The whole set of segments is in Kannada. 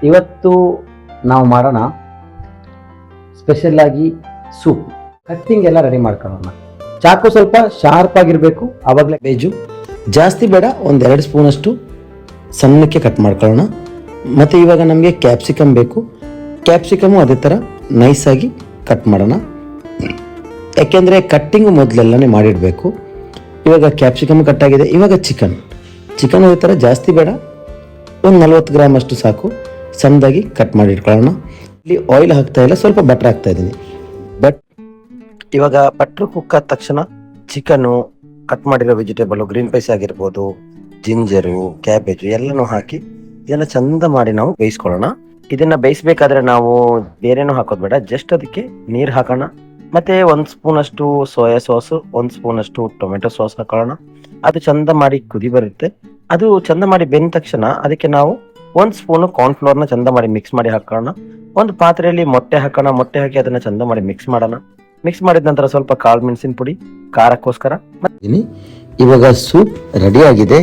ಇವತ್ತು ನಾವು ಮಾಡೋಣ ಸ್ಪೆಷಲ್ ಆಗಿ ಸೂಪ್. ಕಟ್ಟಿಂಗ್ ಎಲ್ಲ ರೆಡಿ ಮಾಡ್ಕೊಳ್ಳೋಣ. ಚಾಕು ಸ್ವಲ್ಪ ಶಾರ್ಪ್ ಆಗಿರಬೇಕು, ಆವಾಗಲೇ ಬೇಜು ಜಾಸ್ತಿ ಬೇಡ. 1-2 ಸ್ಪೂನಷ್ಟು ಸಣ್ಣಕ್ಕೆ ಕಟ್ ಮಾಡ್ಕೊಳ್ಳೋಣ. ಮತ್ತು ಇವಾಗ ನಮಗೆ ಕ್ಯಾಪ್ಸಿಕಮ್ ಬೇಕು. ಕ್ಯಾಪ್ಸಿಕಮು ಅದೇ ಥರ ನೈಸಾಗಿ ಕಟ್ ಮಾಡೋಣ, ಯಾಕೆಂದರೆ ಕಟ್ಟಿಂಗು ಮೊದಲೆಲ್ಲನೇ ಮಾಡಿಡಬೇಕು. ಇವಾಗ ಕ್ಯಾಪ್ಸಿಕಮ್ ಕಟ್ಟಾಗಿದೆ. ಇವಾಗ ಚಿಕನ್ ಅದೇ ಥರ ಜಾಸ್ತಿ ಬೇಡ, 40 ಗ್ರಾಮ್ ಅಷ್ಟು ಸಾಕು. ಸಣ್ಣದಾಗಿ ಕಟ್ ಮಾಡಿ ಇಟ್ಕೊಳ್ಳೋಣ. ಇಲ್ಲಿ ಆಯಿಲ್ ಹಾಕ್ತಾ ಇಲ್ಲ, ಸ್ವಲ್ಪ ಬಟರ್ ಹಾಕ್ತಾ ಇದ್ದೀನಿ. ಇವಾಗ ಬಟ್ರು ಕುಕ್ ಆದ ತಕ್ಷಣ ಚಿಕನ್ನು, ಕಟ್ ಮಾಡಿರೋ ವೆಜಿಟೇಬಲು, ಗ್ರೀನ್ ಪೈಸ್ ಆಗಿರ್ಬೋದು, ಜಿಂಜರು, ಕ್ಯಾಬೇಜು ಎಲ್ಲನೂ ಹಾಕಿ ಇದನ್ನು ಚಂದ ಮಾಡಿ ನಾವು ಬೇಯಿಸ್ಕೊಳ್ಳೋಣ. ಇದನ್ನು ಬೇಯಿಸ್ಬೇಕಾದ್ರೆ ನಾವು ಬೇರೆನೂ ಹಾಕೋದು ಬೇಡ, ಜಸ್ಟ್ ಅದಕ್ಕೆ ನೀರು ಹಾಕೋಣ. ಮತ್ತೆ 1 ಸ್ಪೂನಷ್ಟು ಸೋಯಾ ಸಾಸು, 1 ಸ್ಪೂನಷ್ಟು ಟೊಮೆಟೊ ಸಾಸ್ ಹಾಕೊಳ್ಳೋಣ. ಅದು ಚಂದ ಮಾಡಿ ಕುದಿ ಬರುತ್ತೆ. ಅದು ಚಂದ ಮಾಡಿ ಬೆಂದ ತಕ್ಷಣ ಅದಕ್ಕೆ ನಾವು 1 ಸ್ಪೂನು ಕಾರ್ನ್ಫ್ಲೋರ್ನ ಚಂದ ಮಾಡಿ ಮಿಕ್ಸ್ ಮಾಡಿ ಹಾಕೋಣ. ಒಂದು ಪಾತ್ರೆಯಲ್ಲಿ ಮೊಟ್ಟೆ ಹಾಕೋಣ. ಮೊಟ್ಟೆ ಹಾಕಿ ಅದನ್ನ ಚಂದ ಮಾಡಿ ಮಿಕ್ಸ್ ಮಾಡೋಣ. ಮಿಕ್ಸ್ ಮಾಡಿದ ನಂತರ ಸ್ವಲ್ಪ ಕಾಳು ಮೆಣಸಿನ ಪುಡಿ, ಖಾರಕ್ಕೋಸ್ಕರ. ಇವಾಗ ಸೂಪ್ ರೆಡಿ ಆಗಿದೆ.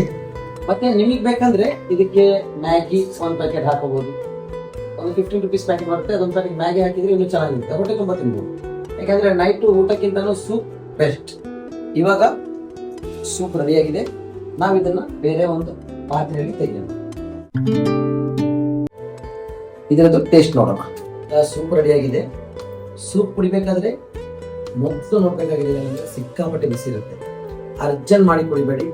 ಮತ್ತೆ ನಿಮಗೆ ಬೇಕಂದ್ರೆ ಇದಕ್ಕೆ ಮ್ಯಾಗಿ 1 ಪ್ಯಾಕೆಟ್ ಹಾಕೋಬಹುದು. ಒಂದು 15 ರುಪೀಸ್ ಪ್ಯಾಕೆಟ್ ಬರುತ್ತೆ, ಅದೊಂದು ಪ್ಯಾಕೆಟ್ ಮ್ಯಾಗಿ ಹಾಕಿದ್ರೆ ಇನ್ನೂ ಚೆನ್ನಾಗಿರುತ್ತೆ, ಹೊಟ್ಟೆ ತುಂಬ ತಿನ್ಬೋದು. ಯಾಕಂದ್ರೆ ನೈಟ್ ಊಟಕ್ಕಿಂತನೂ ಸೂಪ್ ಬೆಸ್ಟ್. ಇವಾಗ ಸೂಪ್ ರೆಡಿ ಆಗಿದೆ. ನಾವು ಇದನ್ನ ಬೇರೆ ಒಂದು ಪಾತ್ರೆಯಲ್ಲಿ ತೆಗೆಯೋಣ. ಇದರದ್ದು ಟೇಸ್ಟ್ ನೋಡೋಣ. ಸೂಪ್ ರೆಡಿ ಆಗಿದೆ. ಸೂಪ್ ಕುಡಿಬೇಕಾದ್ರೆ ಮೊದಲು ನೋಡ್ಬೇಕಾಗಿದೆ ಅಂದ್ರೆ ಸಿಕ್ಕಾಪಟ್ಟೆ ಬಿಸಿ ಇರುತ್ತೆ. ಅರ್ಜೆಂಟ್ ಮಾಡಿ ಕುಡಿಬೇಡಿ,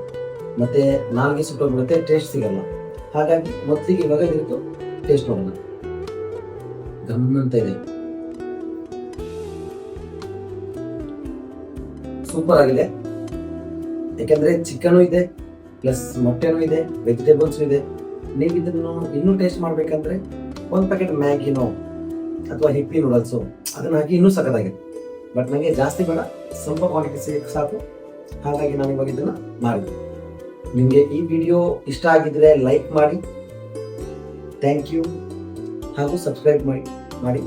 ಮತ್ತೆ ನಾಲ್ಗೆ ಸುಟ್ಟೋಗ್ಬಿಡುತ್ತೆ, ಟೇಸ್ಟ್ ಸಿಗಲ್ಲ. ಹಾಗಾಗಿ ಮೊದಲಿಗೆ ಇವಾಗ ಇದ್ರದ್ದು ಟೇಸ್ಟ್ ನೋಡೋಣ. ಗಮ್ಮಂತ ಇದೆ, ಸೂಪರ್ ಆಗಿದೆ. ಯಾಕಂದ್ರೆ ಚಿಕನು ಇದೆ, ಪ್ಲಸ್ ಮೊಟ್ಟೆನೂ ಇದೆ, ವೆಜಿಟೇಬಲ್ಸ್ ಇದೆ. ನೀವು ಇದನ್ನು ಇನ್ನೂ ಟೇಸ್ಟ್ ಮಾಡ್ಬೇಕಂದ್ರೆ 1 ಪ್ಯಾಕೆಟ್ ಮ್ಯಾಗಿನೋ ಅಥವಾ ಹಿಪ್ಪಿ ನೂಡಲ್ಸು ಅದನ್ನ ಹಾಕಿ ಇನ್ನೂ ಸಖತ್ತಾಗಿದೆ. ಬಟ್ ನನಗೆ ಜಾಸ್ತಿ ಬೇಡ, ಸ್ವಲ್ಪ ಕ್ವಾಂಟಿಟಿ ಸಾಕು. ಹಾಗಾಗಿ ನಾನು ಇವಾಗ ಇದನ್ನ ಮಾಡಿದೆ. ನಿಮಗೆ ಈ ವಿಡಿಯೋ ಇಷ್ಟ ಆಗಿದ್ರೆ ಲೈಕ್ ಮಾಡಿ, ಥ್ಯಾಂಕ್ ಯು, ಹಾಗೂ ಸಬ್ಸ್ಕ್ರೈಬ್ ಮಾಡಿ.